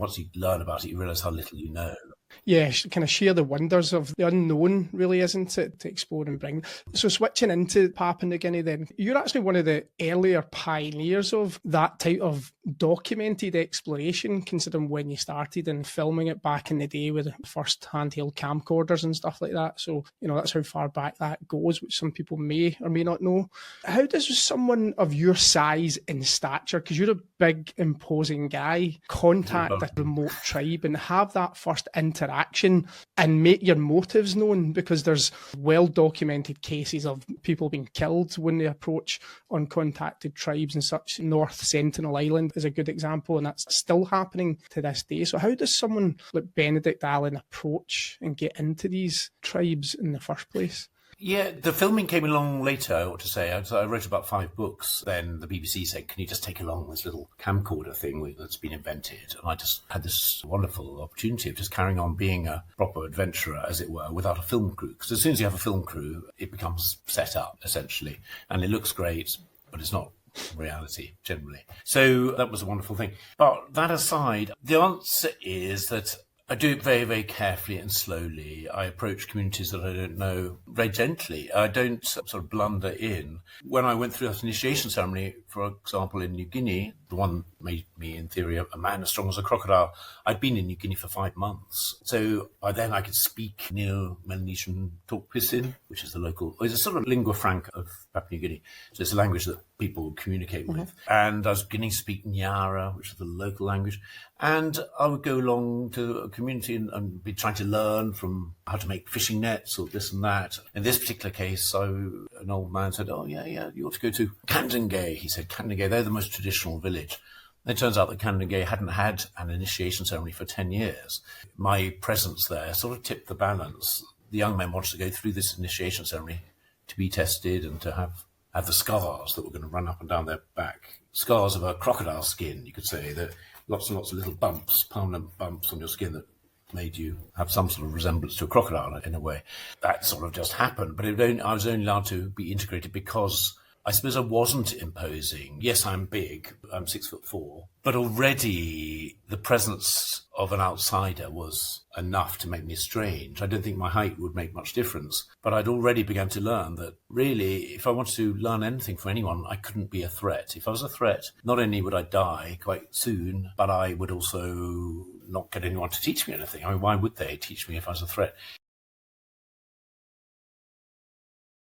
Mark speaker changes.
Speaker 1: once you learn about it, you realise how little you know.
Speaker 2: Yeah, kind of share the wonders of the unknown, really, isn't it, to explore and bring. So switching into Papua New Guinea then, you're actually one of the earlier pioneers of that type of documented exploration, considering when you started and filming it back in the day with the first handheld camcorders and stuff like that. So, that's how far back that goes, which some people may or may not know. How does someone of your size and stature, because you're a big, imposing guy, contact a remote tribe and have that first interaction and make your motives known? Because there's well-documented cases of people being killed when they approach uncontacted tribes and such. North Sentinel Island is a good example, and that's still happening to this day. So how does someone like Benedict Allen approach and get into these tribes in the first place?
Speaker 1: Yeah, the filming came along later, I ought to say. I wrote about 5 books. Then the BBC said, can you just take along this little camcorder thing that's been invented? And I just had this wonderful opportunity of just carrying on being a proper adventurer, as it were, without a film crew. Because as soon as you have a film crew, it becomes set up, essentially. And it looks great, but it's not reality, generally. So that was a wonderful thing. But that aside, the answer is that I do it very, very carefully and slowly. I approach communities that I don't know very gently. I don't sort of blunder in. When I went through that initiation ceremony, for example, in New Guinea, the one made me, in theory, a man as strong as a crocodile. I'd been in New Guinea for 5 months. So by then I could speak Neo Melanesian Tok Pisin, which is the local, it's a sort of lingua franca of Papua New Guinea. So it's a language that people communicate with. And I was beginning to speak Nyara, which is the local language. And I would go along to a community and be trying to learn from how to make fishing nets or this and that. In this particular case, an old man said, oh, yeah, you ought to go to Kandangay. He said, Kandangay, they're the most traditional village. It turns out that Kandangay hadn't had an initiation ceremony for 10 years. My presence there sort of tipped the balance. The young men wanted to go through this initiation ceremony to be tested and to have the scars that were going to run up and down their back. Scars of a crocodile skin, you could say, that lots and lots of little bumps, permanent bumps on your skin that made you have some sort of resemblance to a crocodile in a way. That sort of just happened, but I was only allowed to be integrated because I suppose I wasn't imposing. Yes, I'm big, I'm 6'4", but already the presence of an outsider was enough to make me strange. I don't think my height would make much difference, but I'd already begun to learn that really, if I wanted to learn anything from anyone, I couldn't be a threat. If I was a threat, not only would I die quite soon, but I would also not get anyone to teach me anything. I mean, why would they teach me if I was a threat?